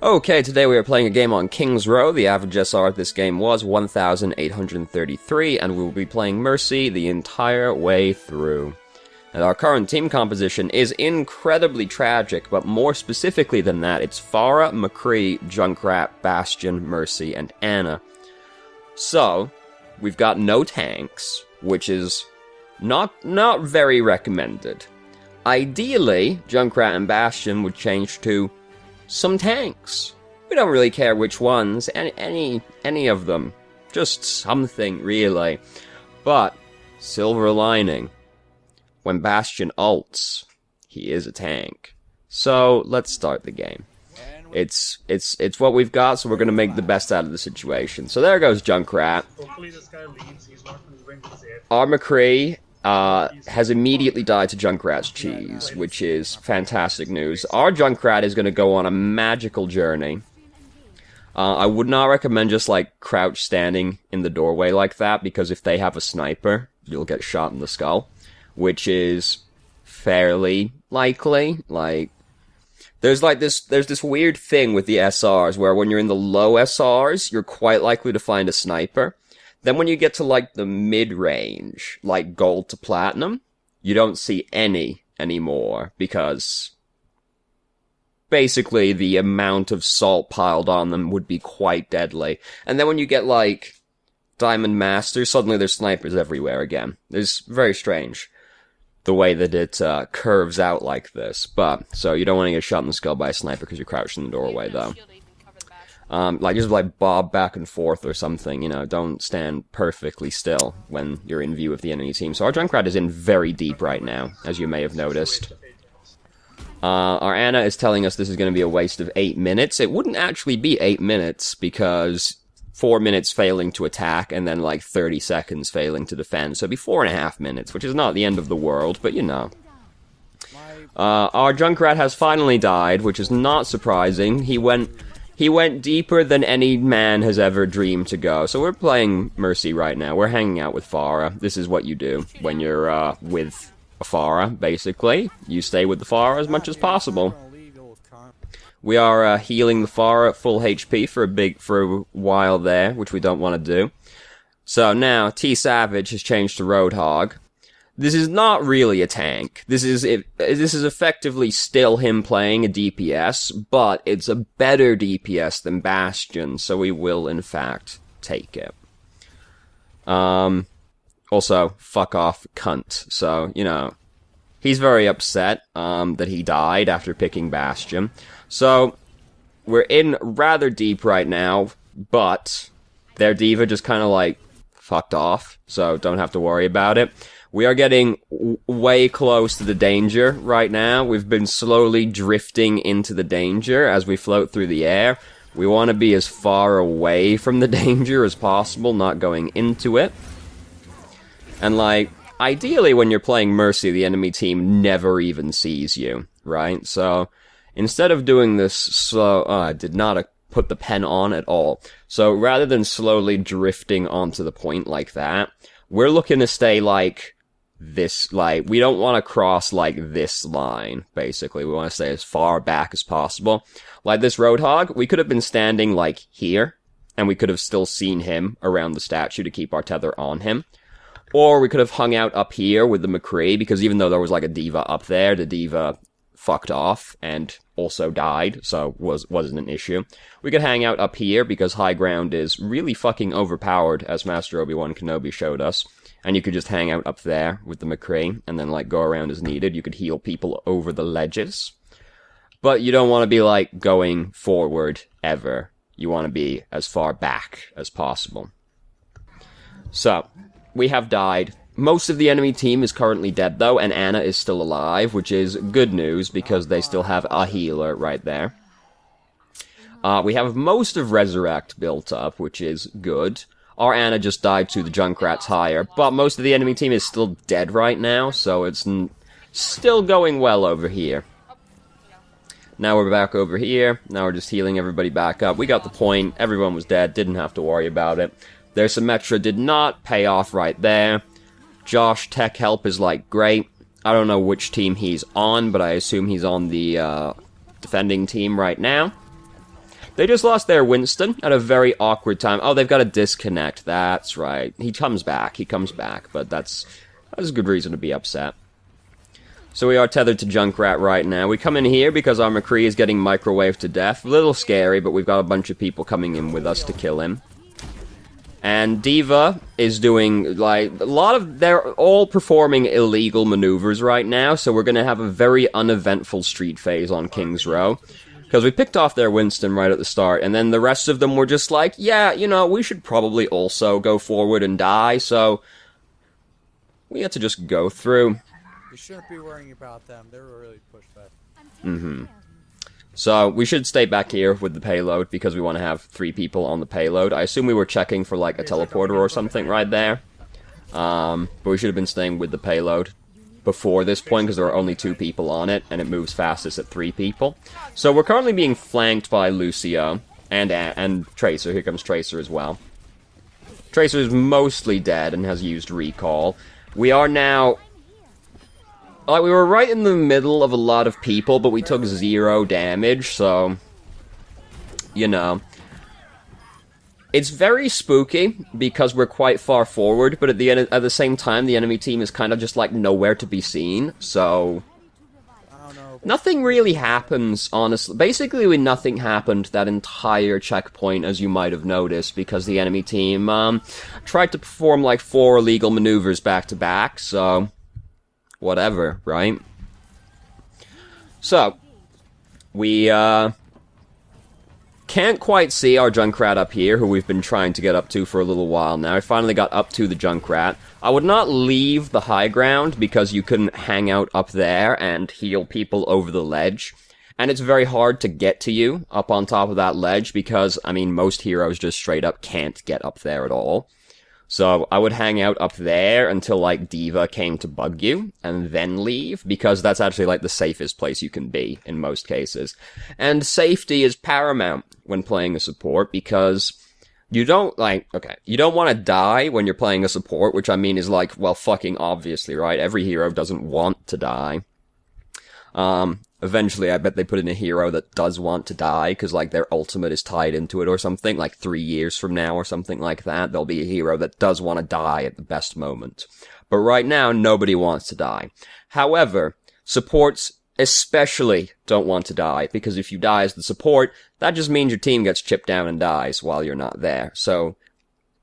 Okay, today we are playing a game on King's Row. The average SR of this game was 1,833, and we will be playing Mercy the entire way through. And our current team composition is incredibly tragic, but more specifically than that, it's Pharah, McCree, Junkrat, Bastion, Mercy, and Ana. So, we've got no tanks, which is not very recommended. Ideally, Junkrat and Bastion would change to some tanks. We don't really care which ones, any of them. Just something, really. But, silver lining. When Bastion ults, he is a tank. So, let's start the game. It's what we've got, so we're gonna make the best out of the situation. So there goes Junkrat. Hopefully this guy leaves, he's not going to bring his air. Our McCree has immediately died to Junkrat's cheese, which is fantastic news. Our Junkrat is going to go on a magical journey. I would not recommend just, like, crouch standing in the doorway like that, because if they have a sniper, you'll get shot in the skull, which is fairly likely. Like, there's this weird thing with the SRs, where when you're in the low SRs, you're quite likely to find a sniper. Then when you get to, like, the mid-range, like gold to platinum, you don't see any anymore, because basically the amount of salt piled on them would be quite deadly. And then when you get, like, Diamond Master, suddenly there's snipers everywhere again. It's very strange, the way that it curves out like this. But, so you don't want to get shot in the skull by a sniper because you're crouched in the doorway, though. Just bob back and forth or something, you know, don't stand perfectly still when you're in view of the enemy team. So our Junkrat is in very deep right now, as you may have noticed. Our Ana is telling us this is going to be a waste of 8 minutes. It wouldn't actually be 8 minutes, because 4 minutes failing to attack, and then like 30 seconds failing to defend. So it'd be 4.5 minutes, which is not the end of the world, but you know. Our Junkrat has finally died, which is not surprising. He went deeper than any man has ever dreamed to go. So we're playing Mercy right now. We're hanging out with Pharah. This is what you do when you're with a Pharah, basically. You stay with the Pharah as much as possible. We are healing the Pharah at full HP for a while there, which we don't want to do. So now T Savage has changed to Roadhog. This is not really a tank. This is effectively still him playing a DPS, but it's a better DPS than Bastion, so we will in fact take it. Also, fuck off, cunt. So, you know, he's very upset that he died after picking Bastion. So, we're in rather deep right now, but their D.Va just kind of like fucked off, so don't have to worry about it. We are getting way close to the danger right now. We've been slowly drifting into the danger as we float through the air. We want to be as far away from the danger as possible, not going into it. And, like, ideally when you're playing Mercy, the enemy team never even sees you, right? So, instead of doing this slow... I did not put the pen on at all. So, rather than slowly drifting onto the point like that, we're looking to stay, like... this, like, we don't want to cross, like, this line, basically. We want to stay as far back as possible. Like this Roadhog, we could have been standing, like, here, and we could have still seen him around the statue to keep our tether on him. Or we could have hung out up here with the McCree, because even though there was, like, a D.Va up there, the D.Va fucked off and also died, so wasn't an issue. We could hang out up here, because high ground is really fucking overpowered, as Master Obi-Wan Kenobi showed us. And you could just hang out up there with the McCree, and then, like, go around as needed. You could heal people over the ledges. But you don't want to be, like, going forward ever. You want to be as far back as possible. So, we have died. Most of the enemy team is currently dead, though, and Ana is still alive, which is good news, because they still have a healer right there. We have most of Resurrect built up, which is good. Our Ana just died to the Junkrat's higher, but most of the enemy team is still dead right now, so it's still going well over here. Now we're back over here. Now we're just healing everybody back up. We got the point. Everyone was dead. Didn't have to worry about it. Their Symmetra did not pay off right there. Josh tech help is, like, great. I don't know which team he's on, but I assume he's on the defending team right now. They just lost their Winston at a very awkward time. Oh, they've got a disconnect. That's right. He comes back. He comes back. But that's a good reason to be upset. So we are tethered to Junkrat right now. We come in here because our McCree is getting microwaved to death. A little scary, but we've got a bunch of people coming in with us to kill him. And D.Va is doing, like, they're all performing illegal maneuvers right now, so we're gonna have a very uneventful street phase on King's Row. Because we picked off their Winston right at the start, and then the rest of them were just like, yeah, you know, we should probably also go forward and die, so we had to just go through. You shouldn't be worrying about them, they were really pushed back. So, we should stay back here with the payload, because we want to have 3 people on the payload. I assume we were checking for, like, a teleporter or something right there. But we should have been staying with the payload before this point, because there are only 2 people on it, and it moves fastest at 3 people. So, we're currently being flanked by Lucio, and Tracer. Here comes Tracer as well. Tracer is mostly dead and has used Recall. We are now... Like, we were right in the middle of a lot of people, but we took 0 damage, so... You know. It's very spooky, because we're quite far forward, but at the same time, the enemy team is kind of just, like, nowhere to be seen, so... Nothing really happens, honestly. Basically, nothing happened that entire checkpoint, as you might have noticed, because the enemy team, tried to perform, like, 4 illegal maneuvers back-to-back, so... Whatever, right? So, we, can't quite see our Junkrat up here, who we've been trying to get up to for a little while now. I finally got up to the Junkrat. I would not leave the high ground, because you couldn't hang out up there and heal people over the ledge. And it's very hard to get to you up on top of that ledge, because, I mean, most heroes just straight up can't get up there at all. So, I would hang out up there until, like, D.Va came to bug you, and then leave, because that's actually, like, the safest place you can be, in most cases. And safety is paramount when playing a support, because you don't, like, okay, you don't want to die when you're playing a support, which I mean is, like, well, fucking obviously, right? Every hero doesn't want to die. Eventually, I bet they put in a hero that does want to die, because, like, their ultimate is tied into it or something, like 3 years from now or something like that. There'll be a hero that does want to die at the best moment. But right now, nobody wants to die. However, supports especially don't want to die, because if you die as the support, that just means your team gets chipped down and dies while you're not there. So,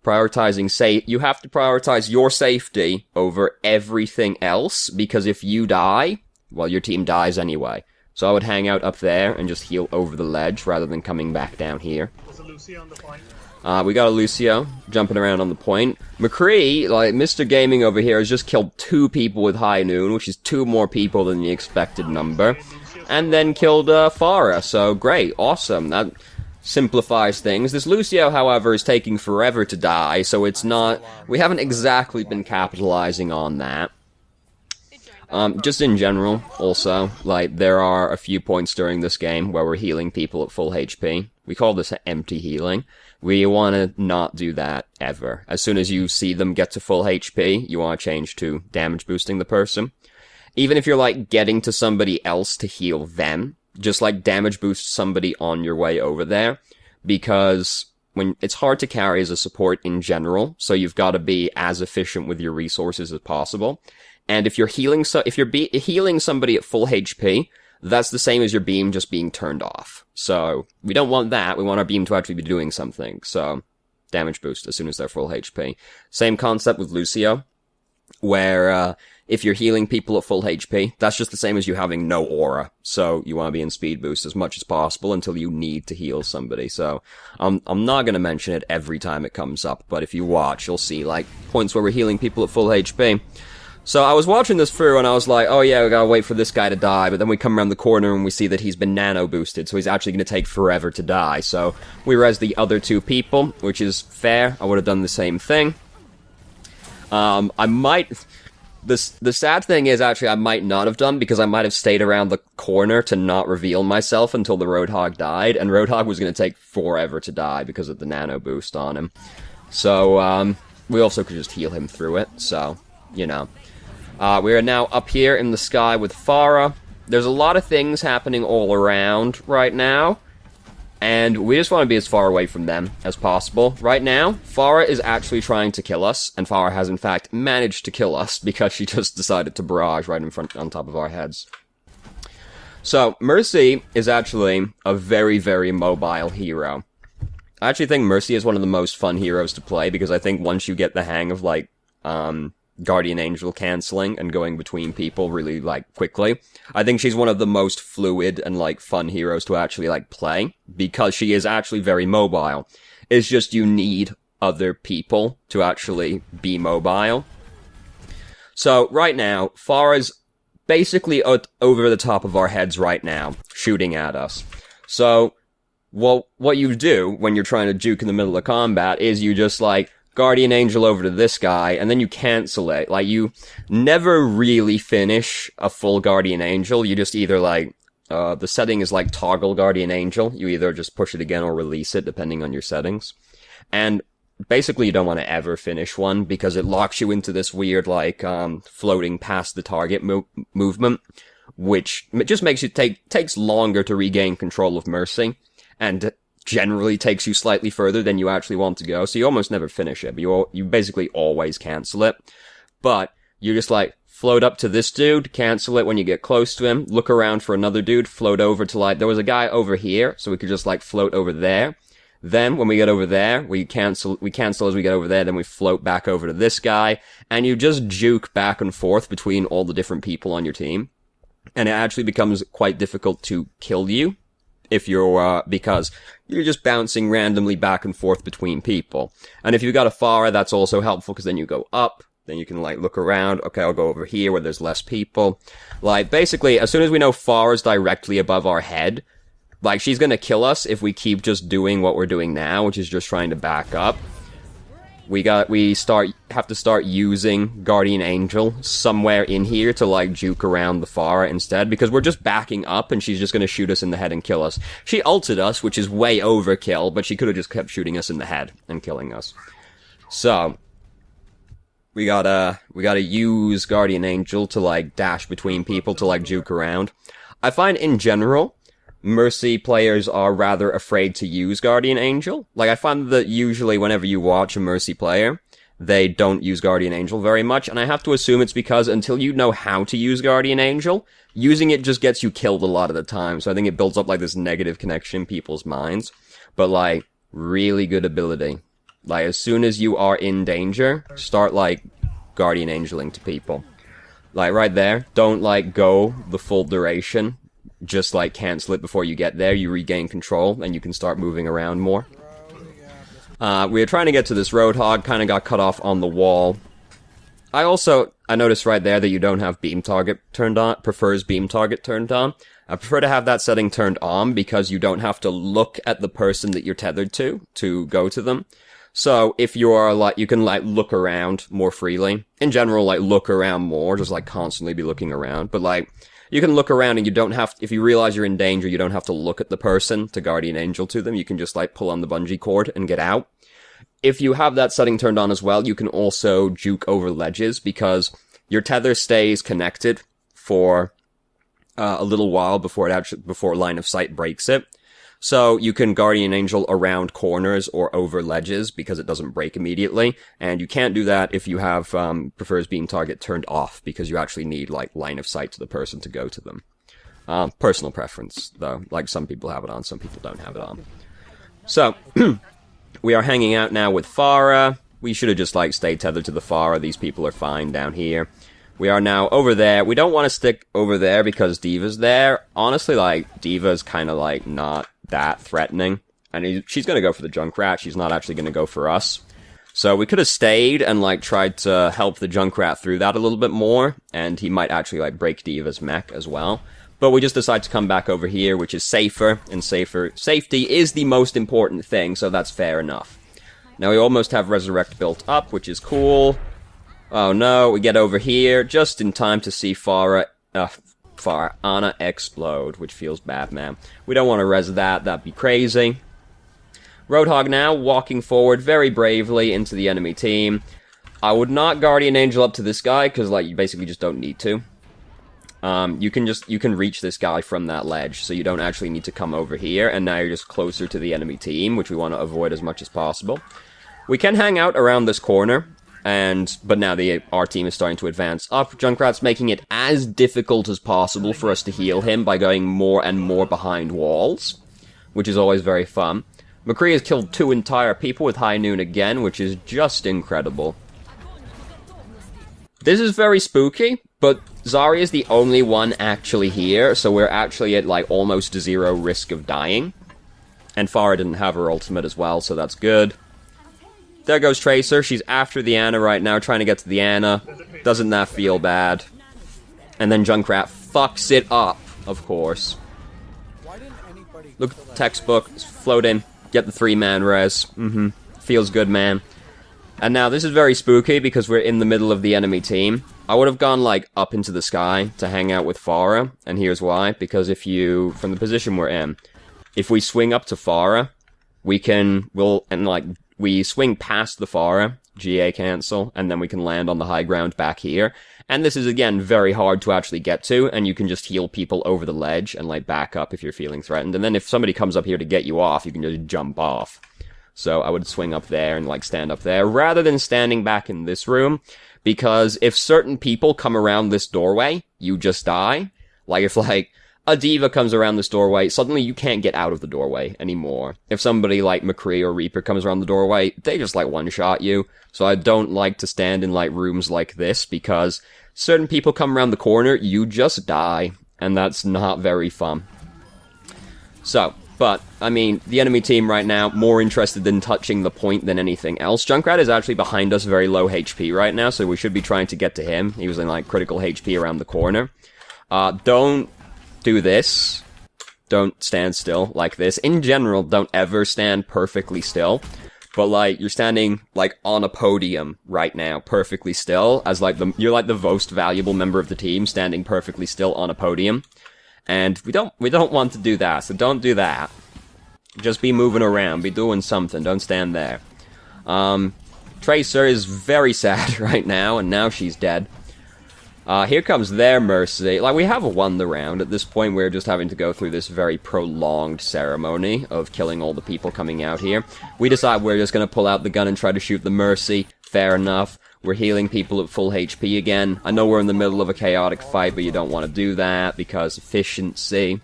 you have to prioritize your safety over everything else, because if you die, well, your team dies anyway. So I would hang out up there and just heal over the ledge rather than coming back down here. Was a Lucio on the point? We got a Lucio jumping around on the point. McCree, like, Mr. Gaming over here has just killed 2 people with High Noon, which is 2 more people than the expected number. And then killed, Pharah, so great, awesome. That simplifies things. This Lucio, however, is taking forever to die, so it's not... We haven't exactly been capitalizing on that. Just in general, also, like, there are a few points during this game where we're healing people at full HP. We call this empty healing. We want to not do that, ever. As soon as you see them get to full HP, you want to change to damage boosting the person. Even if you're, like, getting to somebody else to heal them, just, like, damage boost somebody on your way over there, because it's hard to carry as a support in general, so you've got to be as efficient with your resources as possible. And if you're healing healing somebody at full HP, that's the same as your beam just being turned off. So, we don't want that. We want our beam to actually be doing something. So, damage boost as soon as they're full HP. Same concept with Lucio, where, if you're healing people at full HP, that's just the same as you having no aura. So, you want to be in speed boost as much as possible until you need to heal somebody. So, I'm not gonna mention it every time it comes up, but if you watch, you'll see, like, points where we're healing people at full HP. So I was watching this through and I was like, oh yeah, we gotta wait for this guy to die, but then we come around the corner and we see that he's been nano boosted, so he's actually gonna take forever to die. So we res the other 2 people, which is fair. I would have done the same thing. The sad thing is, actually, I might not have done, because I might have stayed around the corner to not reveal myself until the Roadhog died, and Roadhog was gonna take forever to die because of the nano boost on him. So, we also could just heal him through it, so, you know. We are now up here in the sky with Pharah. There's a lot of things happening all around right now. And we just want to be as far away from them as possible. Right now, Pharah is actually trying to kill us, and Pharah has in fact managed to kill us because she just decided to barrage right in front, on top of our heads. So, Mercy is actually a very, very mobile hero. I actually think Mercy is one of the most fun heroes to play, because I think once you get the hang of, like, Guardian Angel cancelling and going between people really, like, quickly, I think she's one of the most fluid and, like, fun heroes to actually, like, play, because she is actually very mobile. It's just you need other people to actually be mobile. So, right now, Pharah's basically over the top of our heads right now, shooting at us. So, well, what you do when you're trying to juke in the middle of combat is you just, like, Guardian Angel over to this guy, and then you cancel it. Like, you never really finish a full Guardian Angel. You just either, like, the setting is like toggle Guardian Angel. You either just push it again or release it, depending on your settings. And basically you don't want to ever finish one, because it locks you into this weird, like, floating past the target movement, which just makes you takes longer to regain control of Mercy, and generally takes you slightly further than you actually want to go, so you almost never finish it, but you basically always cancel it. But you just, like, float up to this dude, cancel it when you get close to him, look around for another dude, float over to, like, there was a guy over here, so we could just, like, float over there. Then, when we get over there, we cancel as we get over there, then we float back over to this guy, and you just juke back and forth between all the different people on your team. And it actually becomes quite difficult to kill you, if you're, because you're just bouncing randomly back and forth between people. And if you've got a Pharah, that's also helpful, because then you go up, then you can, like, look around, okay, I'll go over here where there's less people. Like, basically, as soon as we know Pharah's directly above our head, like, she's gonna kill us if we keep just doing what we're doing now, which is just trying to back up. We have to start using Guardian Angel somewhere in here to, like, juke around the Pharah instead, because we're just backing up and she's just gonna shoot us in the head and kill us. She ulted us, which is way overkill, but she could have just kept shooting us in the head and killing us. So, we gotta use Guardian Angel to, like, dash between people to, like, juke around. I find, in general, Mercy players are rather afraid to use Guardian Angel. Like, I find that usually whenever you watch a Mercy player, they don't use Guardian Angel very much, and I have to assume it's because until you know how to use Guardian Angel, using it just gets you killed a lot of the time, so I think it builds up, like, this negative connection in people's minds. But, like, really good ability. Like, as soon as you are in danger, start, like, Guardian Angeling to people. Like, right there, don't, like, go the full duration. Just, like, cancel it before you get there, you regain control, and you can start moving around more. We were trying to get to this Roadhog, kind of got cut off on the wall. I noticed right there that you don't have beam target turned on, prefers beam target turned on. I prefer to have that setting turned on, because you don't have to look at the person that you're tethered to go to them. So, if you are, like, you can, like, look around more freely. In general, like, look around more, just, like, constantly be looking around, but, like, you can look around and you don't have, if you realize you're in danger, you don't have to look at the person to Guardian Angel to them. You can just, like, pull on the bungee cord and get out. If you have that setting turned on as well, you can also juke over ledges, because your tether stays connected for a little while before line of sight breaks it. So you can Guardian Angel around corners or over ledges, because it doesn't break immediately, and you can't do that if you have prefers beam target turned off, because you actually need, like, line of sight to the person to go to them. Personal preference, though. Like, some people have it on, some people don't have it on. So, we are hanging out now with Pharah. We should have just, like, stayed tethered to the Pharah. These people are fine down here. We are now over there. We don't want to stick over there because D.Va's there. Honestly, like, D.Va's kind of, like, not that threatening. And she's going to go for the Junkrat. She's not actually going to go for us. So we could have stayed and, like, tried to help the Junkrat through that a little bit more. And he might actually, like, break D.Va's mech as well. But we just decided to come back over here, which is safer. And safety is the most important thing, so that's fair enough. Now we almost have Resurrect built up, which is cool. Oh no, we get over here just in time to see Ana explode, which feels bad, man. We don't want to res that'd be crazy. Roadhog now, walking forward very bravely into the enemy team. I would not Guardian Angel up to this guy, because, like, you basically just don't need to. you can reach this guy from that ledge, so you don't actually need to come over here, and now you're just closer to the enemy team, which we want to avoid as much as possible. We can hang out around this corner, but now our team is starting to advance up. Junkrat's making it as difficult as possible for us to heal him by going more and more behind walls, which is always very fun. McCree has killed 2 entire people with High Noon again, which is just incredible. This is very spooky, but Zarya is the only one actually here, so we're actually at, like, almost 0 risk of dying. And Pharah didn't have her ultimate as well, so that's good. There goes Tracer. She's after the Ana right now, trying to get to the Ana. Doesn't that feel bad? And then Junkrat fucks it up, of course. Why didn't anybody Look, textbook, float in, get the 3-man res. Feels good, man. And now, this is very spooky because we're in the middle of the enemy team. I would have gone, like, up into the sky to hang out with Pharah, and here's why. Because from the position we're in, if we swing up to Pharah, we swing past the Pharah, GA cancel, and then we can land on the high ground back here. And this is, again, very hard to actually get to, and you can just heal people over the ledge and, like, back up if you're feeling threatened. And then if somebody comes up here to get you off, you can just jump off. So I would swing up there and, like, stand up there, rather than standing back in this room, because if certain people come around this doorway, you just die. Like, if, like, a D.Va comes around this doorway, suddenly you can't get out of the doorway anymore. If somebody like McCree or Reaper comes around the doorway, they just, like, one-shot you. So I don't like to stand in, like, rooms like this, because certain people come around the corner, you just die, and that's not very fun. So, but, I mean, the enemy team right now, more interested in touching the point than anything else. Junkrat is actually behind us, very low HP right now, so we should be trying to get to him. He was in, like, critical HP around the corner. Don't do this. Don't stand still like this. In general, don't ever stand perfectly still. But, like, you're standing, like, on a podium right now, perfectly still, as, like, you're, like, the most valuable member of the team, standing perfectly still on a podium. And we don't want to do that, so don't do that. Just be moving around, be doing something, don't stand there. Tracer is very sad right now, and now she's dead. Here comes their Mercy. Like, we have won the round. At this point, we're just having to go through this very prolonged ceremony of killing all the people coming out here. We decide we're just gonna pull out the gun and try to shoot the Mercy. Fair enough. We're healing people at full HP again. I know we're in the middle of a chaotic fight, but you don't want to do that because efficiency.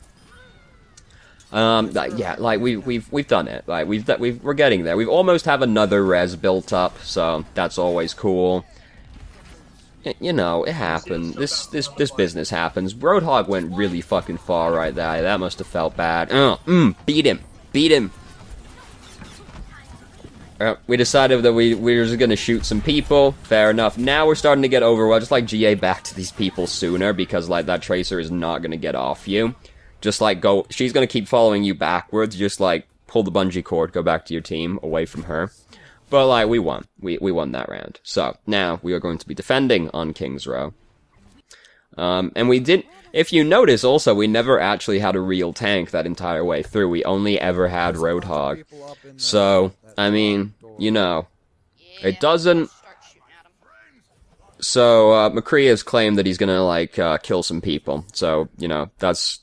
Yeah, like we've done it. Like we're getting there. We've almost have another res built up, so that's always cool. You know, it happened. This business happens. Roadhog went really fucking far right there. That must have felt bad. Beat him. Beat him. We decided that we were just gonna shoot some people. Fair enough. Now we're starting to get overwhelmed. Just, like, GA back to these people sooner, because, like, that Tracer is not gonna get off you. Just, like, go... She's gonna keep following you backwards. Just, like, pull the bungee cord, go back to your team, away from her. But, like, we won. We won that round. So, now we are going to be defending on King's Row. And we did... If you notice, also, we never actually had a real tank that entire way through. We only ever had Roadhog. So, I mean, you know, it doesn't... So, McCree has claimed that he's gonna, like, kill some people. So, you know, that's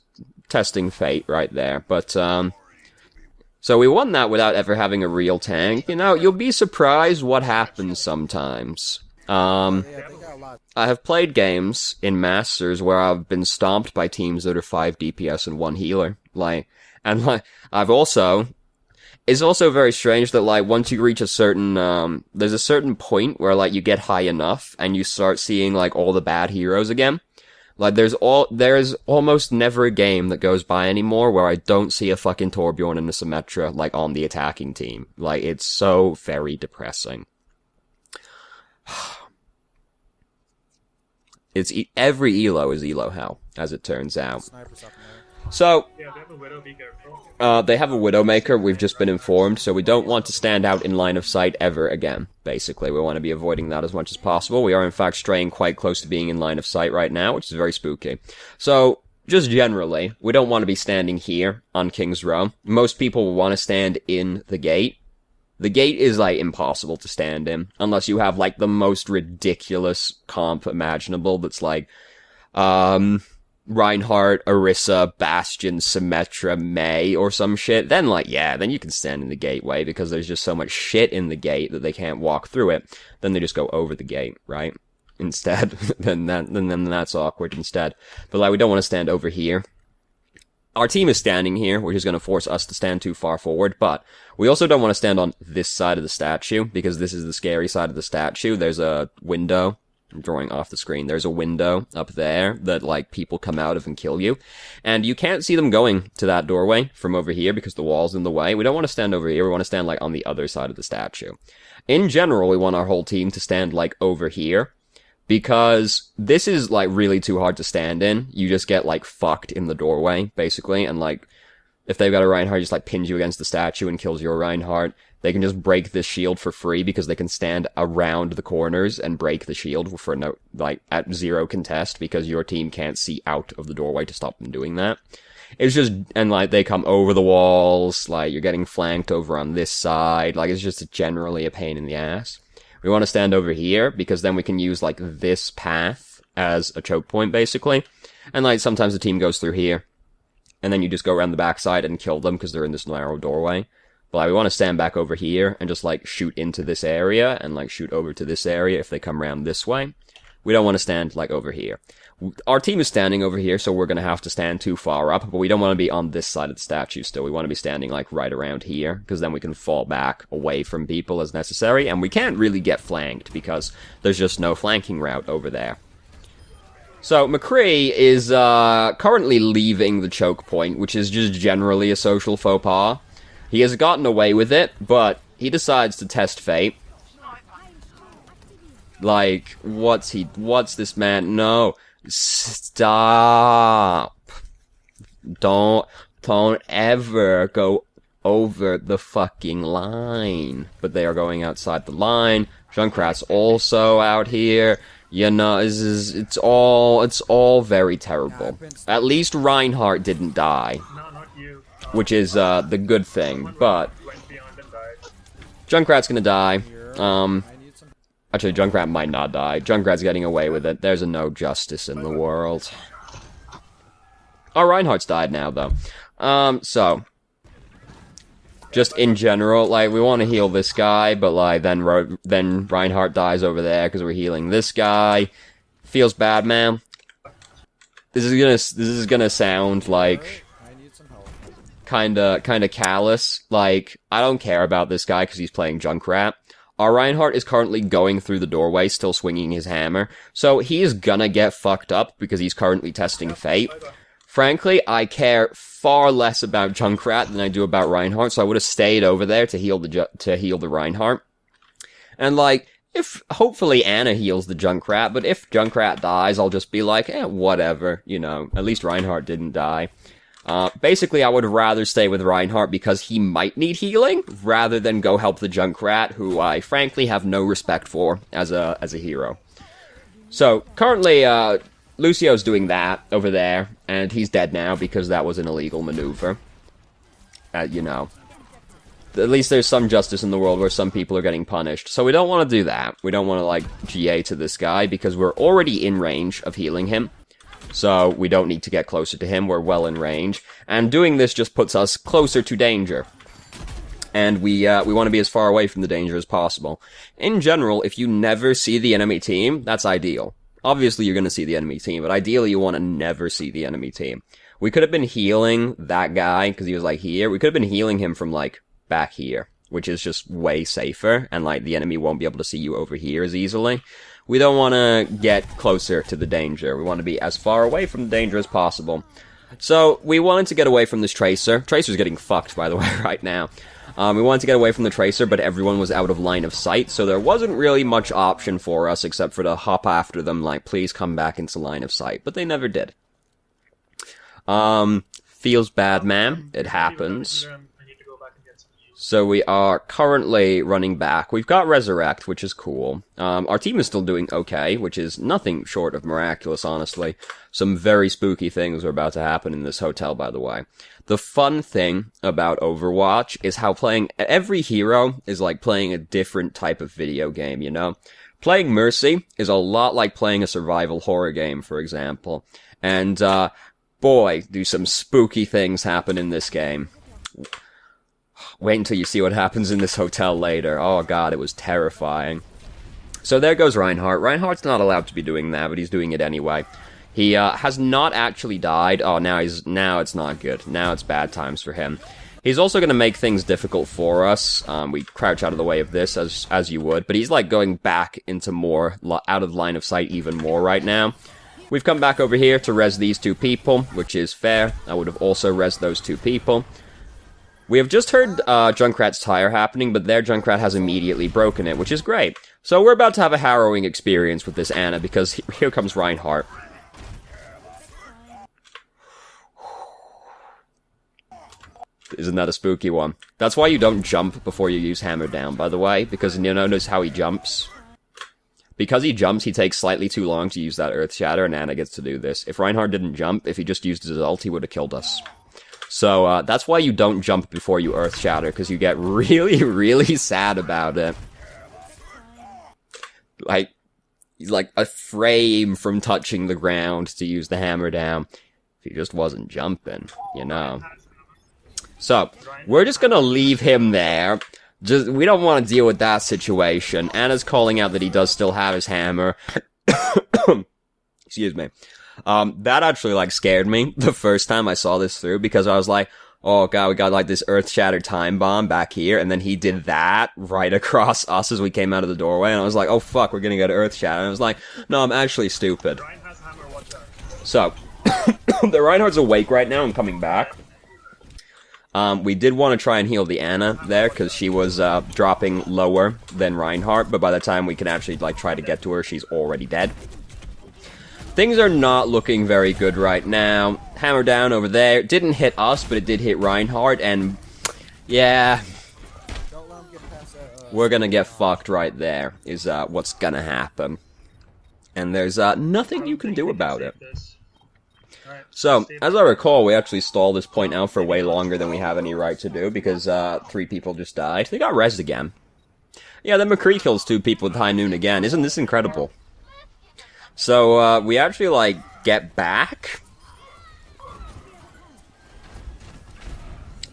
testing fate right there. But, so we won that without ever having a real tank. You know, you'll be surprised what happens sometimes. I have played games in Masters where I've been stomped by teams that are 5 DPS and 1 healer. I've also... It's also very strange that, like, once you reach a certain, there's a certain point where, like, you get high enough and you start seeing, like, all the bad heroes again. Like, there's almost never a game that goes by anymore where I don't see a fucking Torbjorn and a Symmetra, like, on the attacking team. Like, it's so very depressing. Every elo is elo hell, as it turns out. So, Yeah, they have a Widow, be careful. they have a Widowmaker, we've just been informed, so we don't want to stand out in line of sight ever again, basically. We want to be avoiding that as much as possible. We are, in fact, straying quite close to being in line of sight right now, which is very spooky. So, just generally, we don't want to be standing here on King's Row. Most people will want to stand in the gate. The gate is, like, impossible to stand in, unless you have, like, the most ridiculous comp imaginable that's, like, Reinhardt, Orisa, Bastion, Symmetra, Mei, or some shit, then like, yeah, then you can stand in the gateway because there's just so much shit in the gate that they can't walk through it. Then they just go over the gate, right? Instead, then that's awkward instead. But like, we don't want to stand over here. Our team is standing here, which is going to force us to stand too far forward, but we also don't want to stand on this side of the statue, because this is the scary side of the statue. There's a window. I'm drawing off the screen. There's a window up there that, like, people come out of and kill you. And you can't see them going to that doorway from over here because the wall's in the way. We don't want to stand over here. We want to stand, like, on the other side of the statue. In general, we want our whole team to stand, like, over here. Because this is, like, really too hard to stand in. You just get, like, fucked in the doorway, basically. And, like, if they've got a Reinhardt, just, like, pins you against the statue and kills your Reinhardt. They can just break this shield for free because they can stand around the corners and break the shield for no, like, at 0 contest because your team can't see out of the doorway to stop them doing that. It's just, and, like, they come over the walls, like, you're getting flanked over on this side. Like, it's just generally a pain in the ass. We want to stand over here, because then we can use, like, this path as a choke point, basically. And, like, sometimes the team goes through here, and then you just go around the backside and kill them, because they're in this narrow doorway. But, like, we want to stand back over here, and just, like, shoot into this area, and, like, shoot over to this area if they come around this way. We don't want to stand, like, over here. Our team is standing over here, so we're going to have to stand too far up, but we don't want to be on this side of the statue still. We want to be standing, like, right around here, because then we can fall back away from people as necessary, and we can't really get flanked, because there's just no flanking route over there. So, McCree is, currently leaving the choke point, which is just generally a social faux pas. He has gotten away with it, but he decides to test fate. Like, what's this man? No. Stop. Don't ever go over the fucking line. But they are going outside the line. Junkrat's also out here. You know, it's all very terrible. At least Reinhardt didn't die. No, not you. Which is, the good thing, but Went beyond and died. Junkrat's gonna die. Actually, Junkrat might not die. Junkrat's getting away with it. There's no justice in the world. Oh, Reinhardt's died now, though. So. Just in general, like, we want to heal this guy, but, like, then Reinhardt dies over there because we're healing this guy. Feels bad, man. This is gonna sound like kinda callous. Like, I don't care about this guy because he's playing Junkrat. Our Reinhardt is currently going through the doorway, still swinging his hammer, so he is gonna get fucked up because he's currently testing fate. Frankly, I care far less about Junkrat than I do about Reinhardt, so I would have stayed over there to heal the Reinhardt. And, like, hopefully Anna heals the Junkrat, but if Junkrat dies, I'll just be like, whatever, you know, at least Reinhardt didn't die. Basically, I would rather stay with Reinhardt because he might need healing, rather than go help the Junkrat, who I frankly have no respect for as a hero. So, currently, Lucio's doing that over there, and he's dead now because that was an illegal maneuver. You know. At least there's some justice in the world where some people are getting punished. So we don't want to do that. We don't want to, like, GA to this guy because we're already in range of healing him. So we don't need to get closer to him. We're well in range. And doing this just puts us closer to danger. And we want to be as far away from the danger as possible. In general, if you never see the enemy team, that's ideal. Obviously, you're going to see the enemy team, but ideally, you want to never see the enemy team. We could have been healing that guy, because he was, like, here. We could have been healing him from, like, back here, which is just way safer, and, like, the enemy won't be able to see you over here as easily. We don't want to get closer to the danger. We want to be as far away from the danger as possible. So, we wanted to get away from this Tracer. Tracer's getting fucked, by the way, right now. We wanted to get away from the Tracer, but everyone was out of line of sight, so there wasn't really much option for us except for to hop after them, like, please come back into line of sight, but they never did. Feels bad, man. It happens. So we are currently running back. We've got Resurrect, which is cool. Our team is still doing okay, which is nothing short of miraculous, honestly. Some very spooky things are about to happen in this hotel, by the way. The fun thing about Overwatch is how every hero is like playing a different type of video game, you know? Playing Mercy is a lot like playing a survival horror game, for example. And, boy, do some spooky things happen in this game. Wait until you see what happens in this hotel later. Oh god, it was terrifying. So there goes Reinhardt. Reinhardt's not allowed to be doing that, but he's doing it anyway. He has not actually died. Oh, now it's not good. Now it's bad times for him. He's also going to make things difficult for us. We crouch out of the way of this, as you would. But he's, like, going back into more, out of line of sight even more right now. We've come back over here to res these two people, which is fair. I would have also res those two people. We have just heard Junkrat's tire happening, but their Junkrat has immediately broken it, which is great. So we're about to have a harrowing experience with this Ana, because here comes Reinhardt. Isn't that a spooky one? That's why you don't jump before you use Hammer Down, by the way, because you notice how he jumps. Because he jumps, he takes slightly too long to use that Earth Shatter, and Ana gets to do this. If Reinhardt didn't jump, if he just used his ult, he would have killed us. So, that's why you don't jump before you Earth Shatter, because you get really, really sad about it. Like, he's like a frame from touching the ground to use the Hammer Down. If he just wasn't jumping, you know. So, we're just gonna leave him there. We don't want to deal with that situation. Ana's calling out that he does still have his hammer. Excuse me. That actually, like, scared me the first time I saw this through, because I was like, oh god, we got, like, this Earth-Shattered Time Bomb back here, and then he did that right across us as we came out of the doorway, and I was like, oh fuck, we're gonna get Earth-Shattered. And I was like, no, I'm actually stupid. So, the Reinhardt's awake right now and coming back. We did want to try and heal the Ana there, because she was, dropping lower than Reinhardt, but by the time we can actually, like, try to get to her, she's already dead. Things are not looking very good right now. Hammer Down over there. Didn't hit us, but it did hit Reinhardt, and, yeah, we're gonna get fucked right there, is, what's gonna happen. And there's, nothing you can do about it. So, as I recall, we actually stalled this point out for way longer than we have any right to do, because, 3 people just died. They got rezzed again. Yeah, then McCree kills 2 people with High Noon again. Isn't this incredible? So, we actually, like, get back.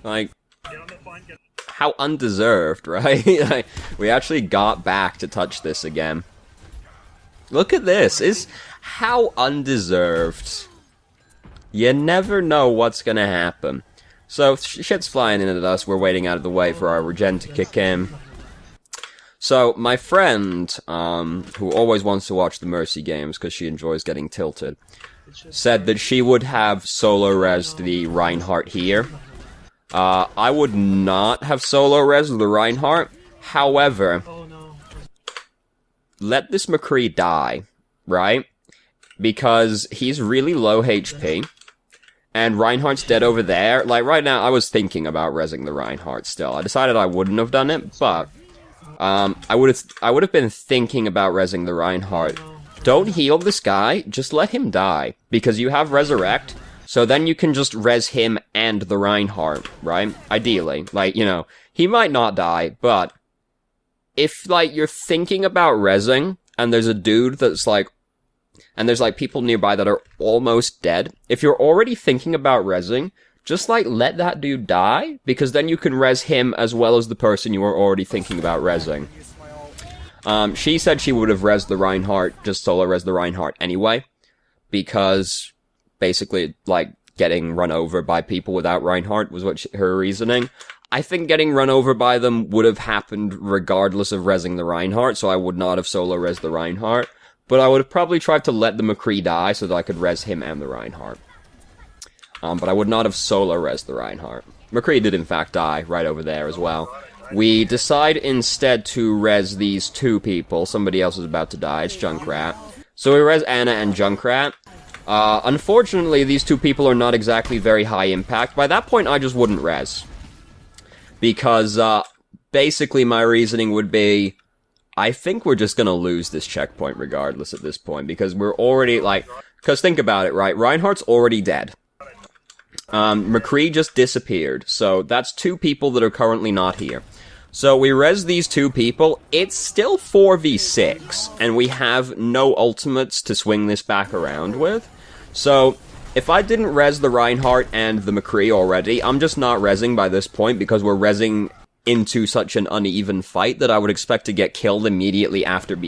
Like, how undeserved, right? Like, we actually got back to touch this again. Look at this. How undeserved. You never know what's gonna happen. So, shit's flying in at us, we're waiting out of the way for our regen to kick in. So, my friend, who always wants to watch the Mercy games because she enjoys getting tilted, said that she would have solo-resed the Reinhardt here. I would not have solo-resed the Reinhardt. However, let this McCree die, right? Because he's really low HP. And Reinhardt's dead over there. Like, right now, I was thinking about rezzing the Reinhardt still. I decided I wouldn't have done it, but I would have been thinking about rezzing the Reinhardt. Don't heal this guy, just let him die. Because you have Resurrect, so then you can just res him and the Reinhardt, right? Ideally. Like, you know, he might not die, but if, like, you're thinking about rezzing, and there's a dude that's, like, and there's, like, people nearby that are almost dead, if you're already thinking about rezzing, just, like, let that dude die, because then you can res him as well as the person you were already thinking about rezzing. She said she would have rezzed the Reinhardt, just solo res the Reinhardt anyway, because, basically, like, getting run over by people without Reinhardt was what her reasoning. I think getting run over by them would have happened regardless of rezzing the Reinhardt, so I would not have solo res the Reinhardt. But I would have probably tried to let the McCree die so that I could res him and the Reinhardt. But I would not have solo-res the Reinhardt. McCree did in fact die right over there as well. We decide instead to res these 2 people. Somebody else is about to die. It's Junkrat. So we res Ana and Junkrat. Unfortunately, these 2 people are not exactly very high impact. By that point, I just wouldn't res. Because, basically my reasoning would be, I think we're just gonna lose this checkpoint regardless at this point, because we're already, like, because think about it, right? Reinhardt's already dead. McCree just disappeared, so that's 2 people that are currently not here. So we res these 2 people, it's still 4v6, and we have no ultimates to swing this back around with. So, if I didn't res the Reinhardt and the McCree already, I'm just not resing by this point because we're resing into such an uneven fight that I would expect to get killed immediately after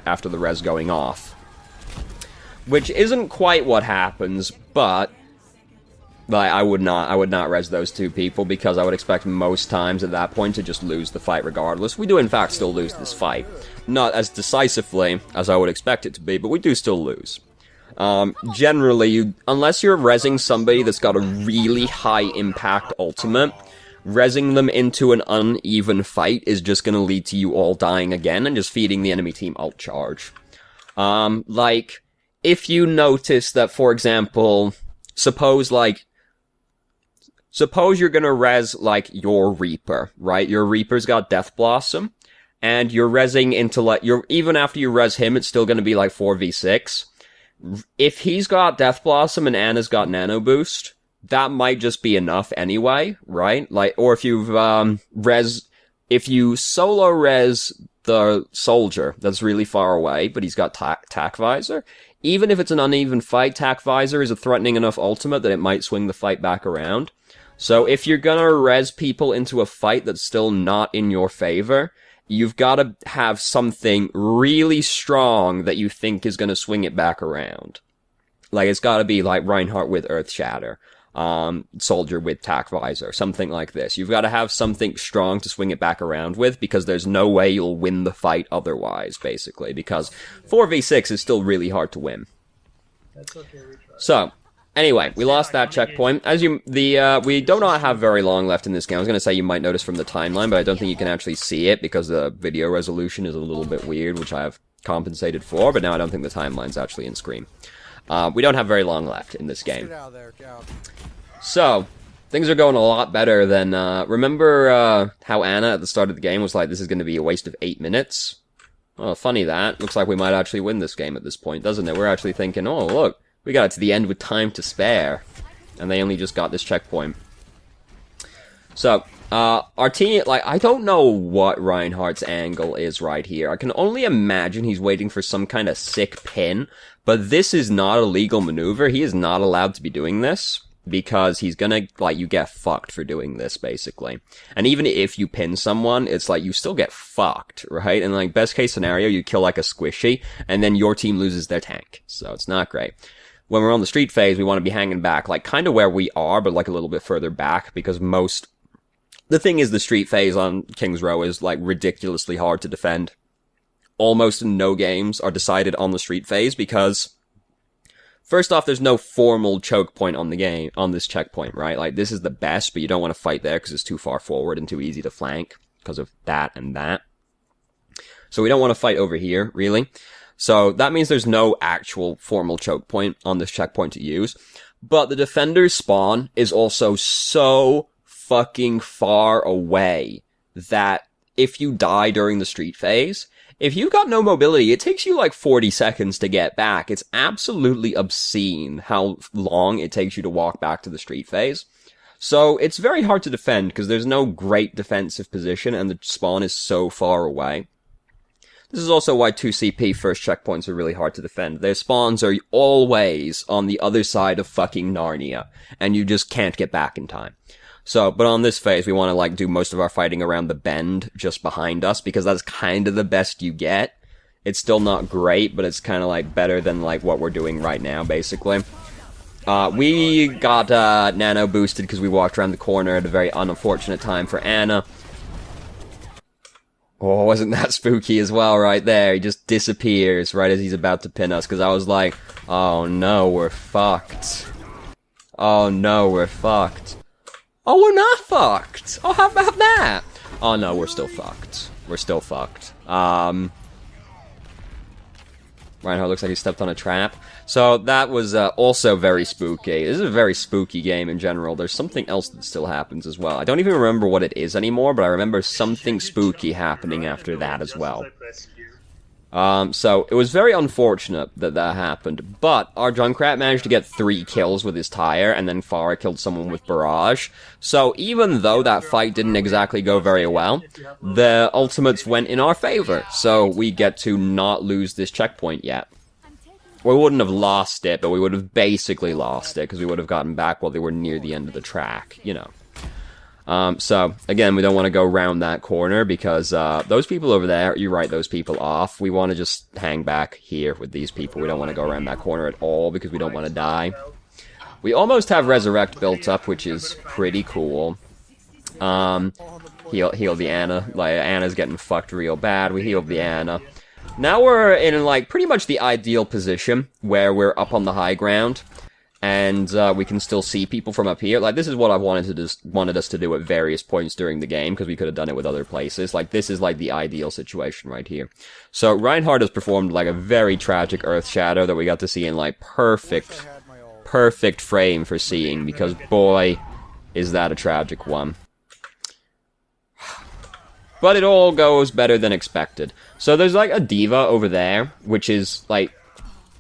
after the res going off. Which isn't quite what happens, but I would not res those two people because I would expect most times at that point to just lose the fight regardless. We do in fact still lose this fight. Not as decisively as I would expect it to be, but we do still lose. Generally, unless you're resing somebody that's got a really high impact ultimate, resing them into an uneven fight is just gonna lead to you all dying again and just feeding the enemy team ult charge. Like, if you notice that, for example, suppose you're gonna res, like, your Reaper, right? Your Reaper's got Death Blossom, and you're resing into, like, even after you res him, it's still gonna be, like, 4v6. If he's got Death Blossom and Anna's got Nano Boost, that might just be enough anyway, right? Like, or if you've, if you solo res the soldier that's really far away, but he's got Tac Visor, even if it's an uneven fight, Tac Visor is a threatening enough ultimate that it might swing the fight back around. So if you're gonna res people into a fight that's still not in your favor, you've gotta have something really strong that you think is gonna swing it back around. Like, it's gotta be like Reinhardt with Earth Shatter, Soldier with Tac Visor, something like this. You've gotta have something strong to swing it back around with, because there's no way you'll win the fight otherwise, basically, because 4v6 is still really hard to win. That's okay, we try. So, anyway, we lost that checkpoint. We do not have very long left in this game. I was going to say you might notice from the timeline, but I don't think you can actually see it because the video resolution is a little bit weird, which I have compensated for, but now I don't think the timeline's actually in screen. We don't have very long left in this game. So, things are going a lot better than, remember how Anna at the start of the game was like, this is going to be a waste of 8 minutes? Well, funny that. Looks like we might actually win this game at this point, doesn't it? We're actually thinking, oh, look. We got it to the end with time to spare. And they only just got this checkpoint. So, our team, like, I don't know what Reinhardt's angle is right here. I can only imagine he's waiting for some kind of sick pin. But this is not a legal maneuver. He is not allowed to be doing this. Because he's gonna, like, you get fucked for doing this, basically. And even if you pin someone, it's like, you still get fucked, right? And, like, best case scenario, you kill, like, a squishy, and then your team loses their tank. So, it's not great. When we're on the street phase, we want to be hanging back, like, kind of where we are, but, like, a little bit further back, because the thing is, the street phase on King's Row is, like, ridiculously hard to defend. Almost no games are decided on the street phase, because first off, there's no formal choke point on this checkpoint, right? Like, this is the best, but you don't want to fight there because it's too far forward and too easy to flank because of that and that. So we don't want to fight over here, really. So that means there's no actual formal choke point on this checkpoint to use. But the defender's spawn is also so fucking far away that if you die during the street phase, if you've got no mobility, it takes you like 40 seconds to get back. It's absolutely obscene how long it takes you to walk back to the street phase. So it's very hard to defend because there's no great defensive position and the spawn is so far away. This is also why 2CP first checkpoints are really hard to defend. Their spawns are always on the other side of fucking Narnia, and you just can't get back in time. So, but on this phase, we want to, like, do most of our fighting around the bend just behind us, because that's kind of the best you get. It's still not great, but it's kind of, like, better than, like, what we're doing right now, basically. We got, nano boosted because we walked around the corner at a very unfortunate time for Anna. Oh, wasn't that spooky as well right there? He just disappears right as he's about to pin us, because I was like, oh no, we're fucked. Oh no, we're fucked. Oh, we're not fucked! Oh, how about that? Oh no, we're still fucked. We're still fucked. Reinhardt looks like he stepped on a trap. So that was also very spooky. This is a very spooky game in general. There's something else that still happens as well. I don't even remember what it is anymore, but I remember something spooky happening after that as well. So it was very unfortunate that that happened, but our Junkrat managed to get 3 kills with his tire, and then Pharah killed someone with Barrage. So even though that fight didn't exactly go very well, the ultimates went in our favor, so we get to not lose this checkpoint yet. we wouldn't have lost it, but we would have basically lost it, because we would have gotten back while they were near the end of the track, you know. So, again, we don't want to go around that corner, because those people over there, you write those people off. We want to just hang back here with these people. We don't want to go around that corner at all, because we don't want to die. We almost have Resurrect built up, which is pretty cool. Heal the Ana. Like, Ana's getting fucked real bad. We healed the Ana. Now we're in, like, pretty much the ideal position, where we're up on the high ground, and we can still see people from up here. Like, this is what I've wanted us to do at various points during the game, because we could have done it with other places. Like, this is, like, the ideal situation right here. So, Reinhardt has performed, like, a very tragic Earth Shadow that we got to see in, like, perfect frame for seeing, because, boy, is that a tragic one. But it all goes better than expected. So there's, like, a D.Va over there, which is, like,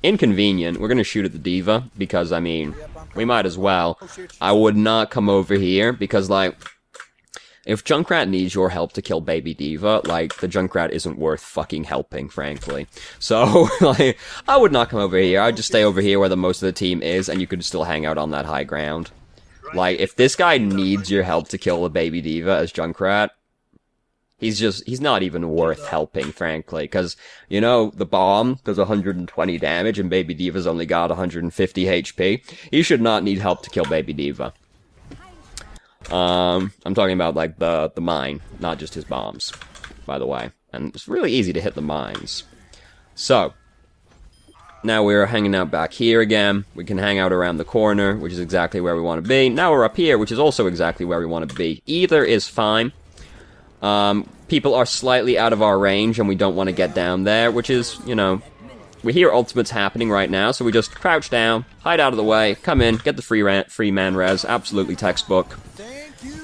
inconvenient. We're gonna shoot at the D.Va, because, I mean, we might as well. I would not come over here, because, like, if Junkrat needs your help to kill baby D.Va, like, the Junkrat isn't worth fucking helping, frankly. So, like, I would not come over here. I'd just stay over here where the most of the team is, and you could still hang out on that high ground. Like, if this guy needs your help to kill the baby D.Va as Junkrat, he's not even worth helping, frankly, because, you know, the bomb does 120 damage and Baby D.Va's only got 150 HP. He should not need help to kill Baby D.Va. I'm talking about, like, the mine, not just his bombs, by the way. And it's really easy to hit the mines. So, now we're hanging out back here again. We can hang out around the corner, which is exactly where we want to be. Now we're up here, which is also exactly where we want to be. Either is fine. People are slightly out of our range, and we don't want to get down there, which is, you know, we hear ultimates happening right now, so we just crouch down, hide out of the way, come in, get the free man res, absolutely textbook.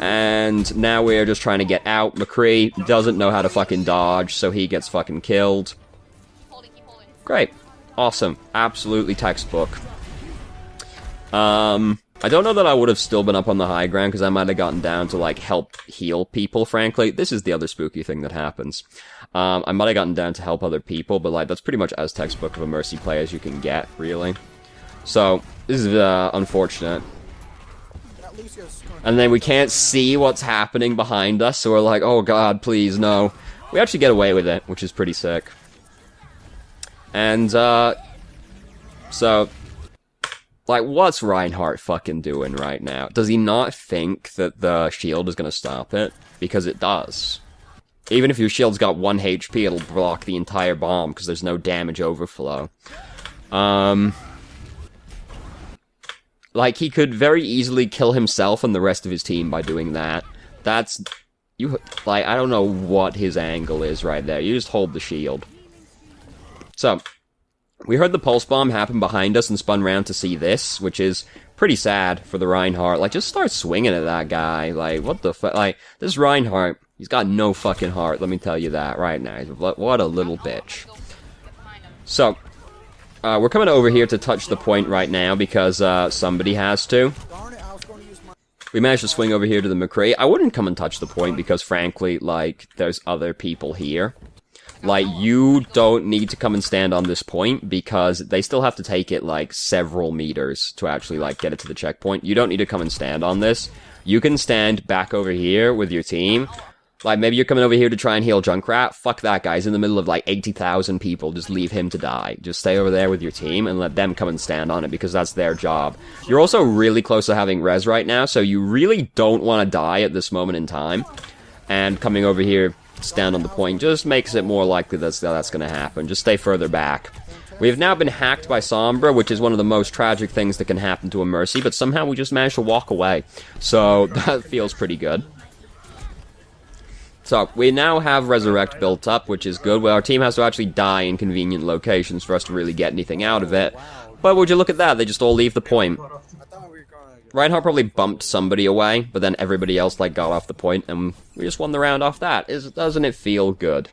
And now we're just trying to get out. McCree doesn't know how to fucking dodge, so he gets fucking killed. Great. Awesome. Absolutely textbook. I don't know that I would have still been up on the high ground, because I might have gotten down to, like, help heal people, frankly. This is the other spooky thing that happens. I might have gotten down to help other people, but, like, that's pretty much as textbook of a Mercy play as you can get, really. So, this is, unfortunate. And then we can't see what's happening behind us, so we're like, oh god, please, no. We actually get away with it, which is pretty sick. And, so... like, what's Reinhardt fucking doing right now? Does he not think that the shield is gonna stop it? Because it does. Even if your shield's got 1 HP, it'll block the entire bomb, because there's no damage overflow. Like, he could very easily kill himself and the rest of his team by doing that. That's... like, I don't know what his angle is right there. You just hold the shield. So... we heard the pulse bomb happen behind us and spun round to see this, which is pretty sad for the Reinhardt. Like, just start swinging at that guy. Like, what the fuck? Like, this Reinhardt, he's got no fucking heart, let me tell you that right now. What a little bitch. So, we're coming over here to touch the point right now because, somebody has to. We managed to swing over here to the McCree. I wouldn't come and touch the point because, frankly, like, there's other people here. Like, you don't need to come and stand on this point, because they still have to take it, like, several meters to actually, like, get it to the checkpoint. You don't need to come and stand on this. You can stand back over here with your team. Like, maybe you're coming over here to try and heal Junkrat. Fuck that guy. He's in the middle of, like, 80,000 people. Just leave him to die. Just stay over there with your team and let them come and stand on it, because that's their job. You're also really close to having res right now, so you really don't want to die at this moment in time. And coming over here, stand on the point, just makes it more likely that's going to happen. Just stay further back. We have now been hacked by Sombra, which is one of the most tragic things that can happen to a Mercy, but somehow we just managed to walk away. So, that feels pretty good. So, we now have Resurrect built up, which is good. Well, our team has to actually die in convenient locations for us to really get anything out of it. But would you look at that, they just all leave the point. Reinhardt probably bumped somebody away, but then everybody else, like, got off the point, and we just won the round off that. Doesn't it feel good?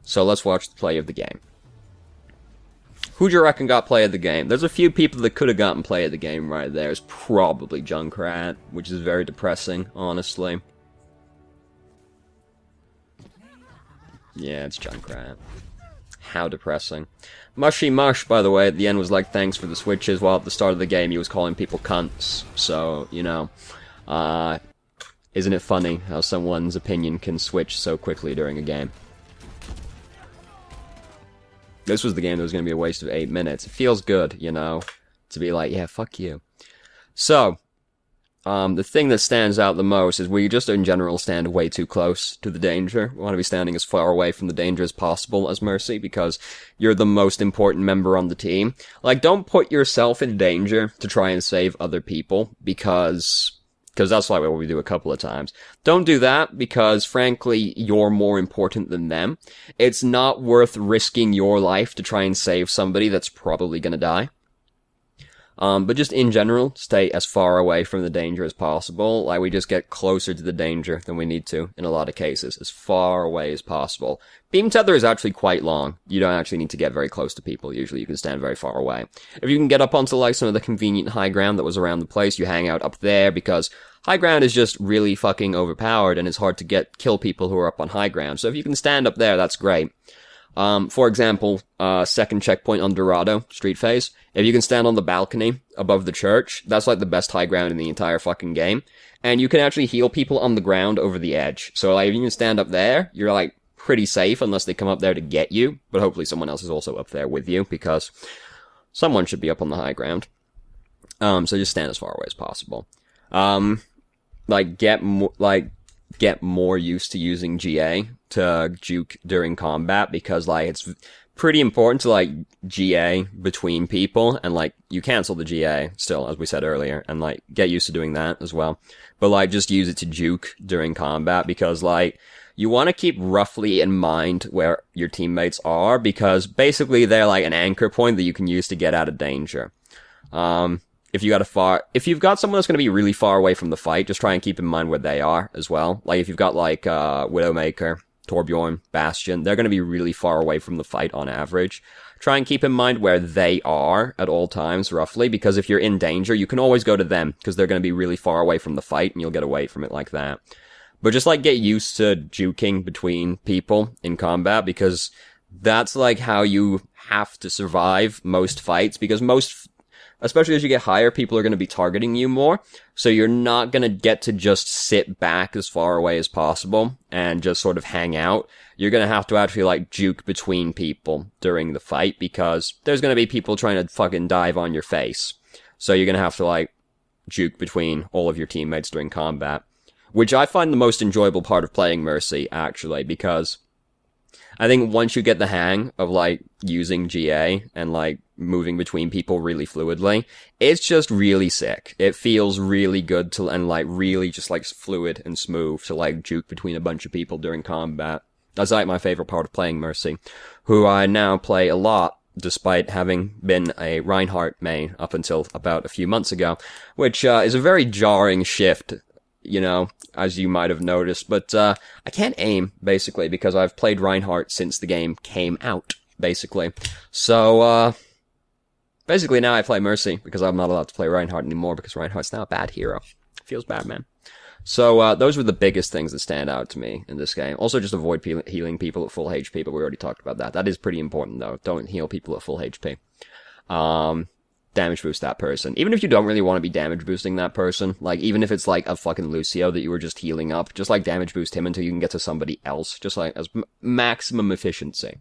So let's watch the play of the game. Who do you reckon got play of the game? There's a few people that could have gotten play of the game right there. It's probably Junkrat, which is very depressing, honestly. Yeah, it's Junkrat. How depressing. Mushy Mush, by the way, at the end was like, thanks for the switches, while at the start of the game he was calling people cunts. So, you know, isn't it funny how someone's opinion can switch so quickly during a game? This was the game that was going to be a waste of 8 minutes. It feels good, you know, to be like, yeah, fuck you. So, the thing that stands out the most is we just in general stand way too close to the danger. We want to be standing as far away from the danger as possible as Mercy, because you're the most important member on the team. Like, don't put yourself in danger to try and save other people, because that's like what we do a couple of times. Don't do that, because frankly, you're more important than them. It's not worth risking your life to try and save somebody that's probably gonna die. But just in general, stay as far away from the danger as possible. Like, we just get closer to the danger than we need to in a lot of cases. As far away as possible. Beam tether is actually quite long. You don't actually need to get very close to people. Usually you can stand very far away. If you can get up onto, like, some of the convenient high ground that was around the place, you hang out up there, because high ground is just really fucking overpowered, and it's hard to kill people who are up on high ground. So if you can stand up there, that's great. For example, second checkpoint on Dorado, Street Phase. If you can stand on the balcony above the church, that's like the best high ground in the entire fucking game. And you can actually heal people on the ground over the edge. So like, if you can stand up there, you're like pretty safe unless they come up there to get you. But hopefully someone else is also up there with you, because someone should be up on the high ground. So just stand as far away as possible. Get more used to using GA to juke during combat, because like it's pretty important to like GA between people, and like you cancel the GA still, as we said earlier, and like get used to doing that as well. But like just use it to juke during combat, because like you want to keep roughly in mind where your teammates are, because basically they're like an anchor point that you can use to get out of danger. If you've got someone that's going to be really far away from the fight, just try and keep in mind where they are as well. Like, if you've got, like, Widowmaker, Torbjorn, Bastion, they're going to be really far away from the fight on average. Try and keep in mind where they are at all times, roughly, because if you're in danger, you can always go to them, because they're going to be really far away from the fight, and you'll get away from it like that. But just, like, get used to juking between people in combat, because that's, like, how you have to survive most fights, because especially as you get higher, people are going to be targeting you more, so you're not going to get to just sit back as far away as possible and just sort of hang out. You're going to have to actually, like, juke between people during the fight, because there's going to be people trying to fucking dive on your face. So you're going to have to, like, juke between all of your teammates during combat, which I find the most enjoyable part of playing Mercy, actually, because I think once you get the hang of, like, using GA and, like, moving between people really fluidly, it's just really sick. It feels really good and, like, really just, like, fluid and smooth to, like, juke between a bunch of people during combat. That's, like, my favorite part of playing Mercy, who I now play a lot, despite having been a Reinhardt main up until about a few months ago, which is a very jarring shift, you know, as you might have noticed, but I can't aim, basically, because I've played Reinhardt since the game came out, basically. So, basically now I play Mercy, because I'm not allowed to play Reinhardt anymore, because Reinhardt's now a bad hero. Feels bad, man. So, those were the biggest things that stand out to me in this game. Also, just avoid healing people at full HP, but we already talked about that. That is pretty important, though. Don't heal people at full HP. Damage boost that person. Even if you don't really want to be damage boosting that person, like, even if it's like a fucking Lucio that you were just healing up, just like damage boost him until you can get to somebody else, just like as maximum efficiency.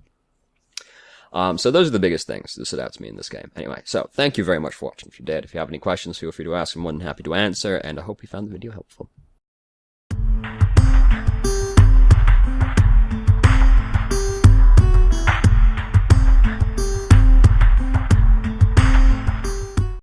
So those are the biggest things that stood out to me in this game. Anyway, so thank you very much for watching. If you did, if you have any questions, feel free to ask. I'm more than happy to answer, and I hope you found the video helpful.